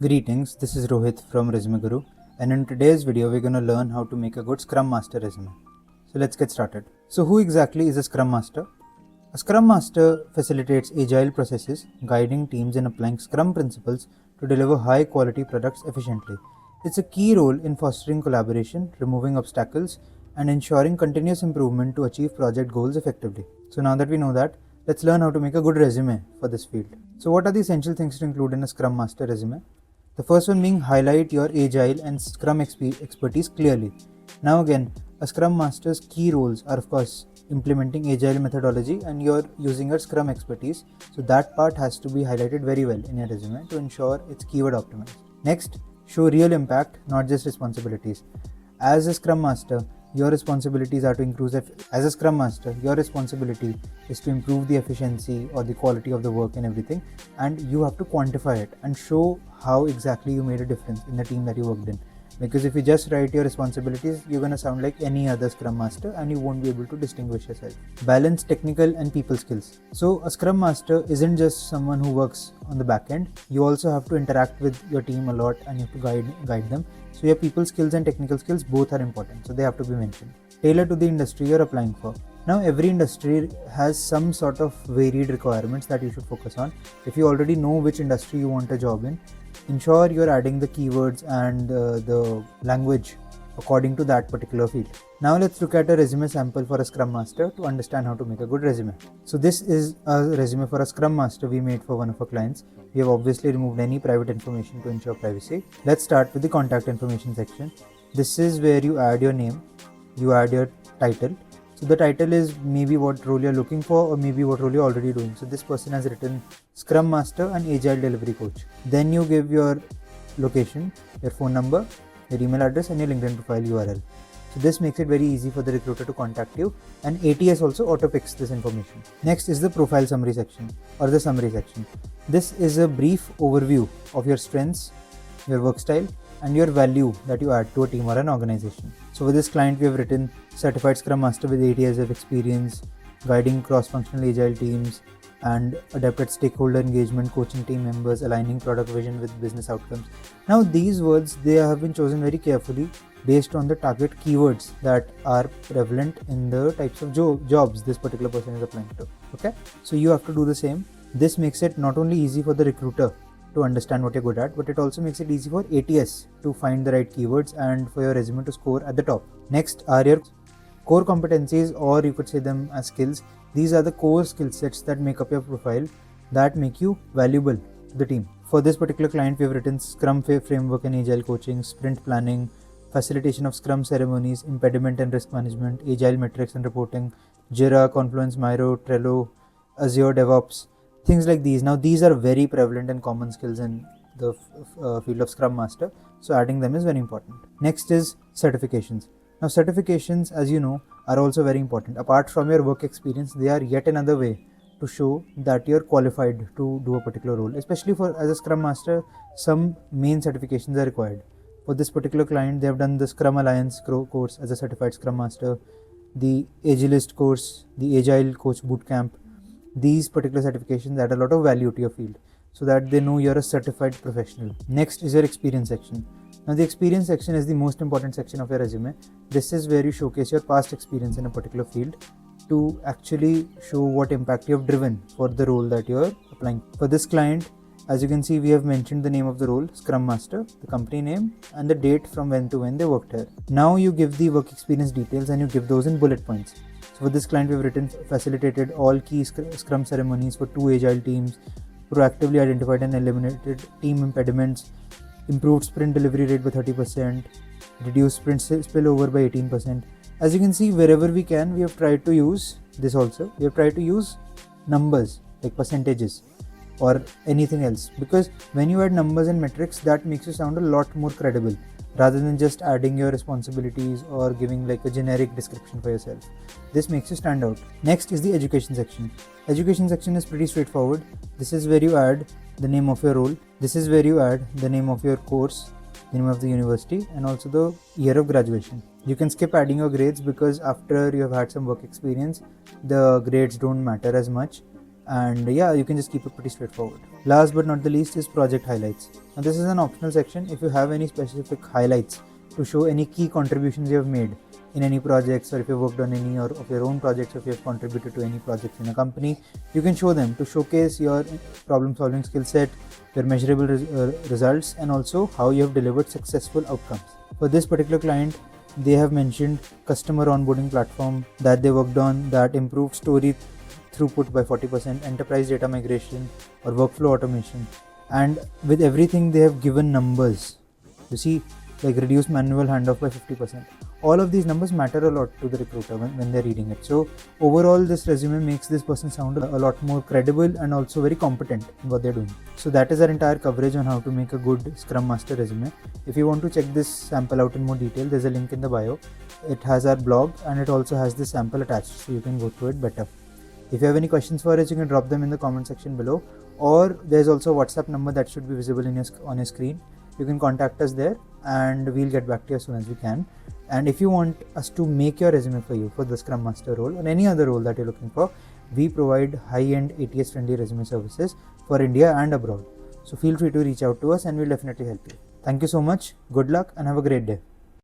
Greetings, this is Rohit from ResumeGuru, and in today's video we're going to learn how to make a good Scrum Master resume. So let's get started. So who exactly is a Scrum Master? A Scrum Master facilitates agile processes, guiding teams in applying Scrum principles to deliver high quality products efficiently. It's a key role in fostering collaboration, removing obstacles, and ensuring continuous improvement to achieve project goals effectively. So now that we know that, let's learn how to make a good resume for this field. So what are the essential things to include in a Scrum Master resume? The first one being highlight your agile and Scrum expertise clearly. Now again, a Scrum Master's key roles are of course implementing agile methodology and you're using your Scrum expertise. So that part has to be highlighted very well in your resume to ensure it's keyword optimized. Next, show real impact, not just responsibilities. As a Scrum Master, your responsibilities are to improve. As a Scrum Master, your responsibility is to improve the efficiency or the quality of the work and everything, and you have to quantify it and show how exactly you made a difference in the team that you worked in. Because if you just write your responsibilities, you're going to sound like any other Scrum Master and you won't be able to distinguish yourself. Balance technical and people skills. So a Scrum Master isn't just someone who works on the back end. You also have to interact with your team a lot and you have to guide them. So your people skills and technical skills both are important. So they have to be mentioned. Tailor to the industry you're applying for. Now every industry has some sort of varied requirements that you should focus on. If you already know which industry you want a job in, ensure you're adding the keywords and the language according to that particular field. Now let's look at a resume sample for a Scrum Master to understand how to make a good resume. So this is a resume for a Scrum Master we made for one of our clients. We have obviously removed any private information to ensure privacy. Let's start with the contact information section. This is where you add your name, you add your title. So the title is maybe what role you're looking for or maybe what role you're already doing. So this person has written Scrum Master and Agile Delivery Coach. Then you give your location, your phone number, your email address and your LinkedIn profile URL. So this makes it very easy for the recruiter to contact you, and ATS also auto picks this information. Next is the profile summary section or the summary section. This is a brief overview of your strengths, your work style and your value that you add to a team or an organization. So with this client we have written certified Scrum Master with 8 years of experience, guiding cross-functional agile teams and adept at stakeholder engagement, coaching team members, aligning product vision with business outcomes. Now these words, they have been chosen very carefully based on the target keywords that are prevalent in the types of jobs this particular person is applying to. Okay, so you have to do the same. This makes it not only easy for the recruiter to understand what you're good at, but it also makes it easy for ATS to find the right keywords and for your resume to score at the top. Next are your core competencies, or you could say them as skills. These are the core skill sets that make up your profile that make you valuable to the team. For this particular client, we have written Scrum framework and agile coaching, sprint planning, facilitation of Scrum ceremonies, impediment and risk management, agile metrics and reporting, Jira, Confluence, Miro, Trello, Azure DevOps, things like these. Now these are very prevalent and common skills in the field of Scrum Master, so adding them is very important. Next is certifications. Now certifications, as you know, are also very important. Apart from your work experience, they are yet another way to show that you're qualified to do a particular role. Especially as a Scrum Master, some main certifications are required. For this particular client, they have done the Scrum Alliance course as a certified Scrum Master, the Agilist course, the Agile Coach Bootcamp. These particular certifications add a lot of value to your field so that they know you're a certified professional. Next is your experience section. Now the experience section is the most important section of your resume. This is where you showcase your past experience in a particular field to actually show what impact you have driven for the role that you're applying. For this client, as you can see, we have mentioned the name of the role, Scrum Master, the company name and the date from when to when they worked here. Now you give the work experience details and you give those in bullet points. So for this client, we have written facilitated all key Scrum ceremonies for 2 agile teams, proactively identified and eliminated team impediments, improved sprint delivery rate by 30%, reduced sprint spillover by 18%. As you can see, wherever we can, we have tried to use this also. We have tried to use numbers like percentages or anything else, because when you add numbers and metrics, that makes you sound a lot more credible rather than just adding your responsibilities or giving like a generic description for yourself. This makes you stand out. Next is the education section. Education section is pretty straightforward. This is where you add the name of your role. This is where you add the name of your course, the name of the university and also the year of graduation. You can skip adding your grades because after you have had some work experience, the grades don't matter as much and yeah, you can just keep it pretty straightforward. Last but not the least is project highlights. Now this is an optional section. If you have any specific highlights to show any key contributions you have made in any projects, or if you've worked on any or of your own projects, or if you have contributed to any projects in a company, you can show them to showcase your problem solving skill set, your measurable results, and also how you have delivered successful outcomes. For this particular client, they have mentioned customer onboarding platform that they worked on that improved story throughput by 40%, enterprise data migration or workflow automation, and with everything they have given numbers. You see, like reduce manual handoff by 50%. All of these numbers matter a lot to the recruiter when they're reading it. So overall, this resume makes this person sound a lot more credible and also very competent in what they're doing. So that is our entire coverage on how to make a good Scrum Master resume. If you want to check this sample out in more detail, there's a link in the bio. It has our blog and it also has this sample attached, so you can go through it better. If you have any questions for us, you can drop them in the comment section below, or there's also a WhatsApp number that should be visible on your screen. You can contact us there and we'll get back to you as soon as we can. And if you want us to make your resume for you for the Scrum Master role or any other role that you're looking for, we provide high-end ATS-friendly resume services for India and abroad. So feel free to reach out to us and we'll definitely help you. Thank you so much, good luck and have a great day.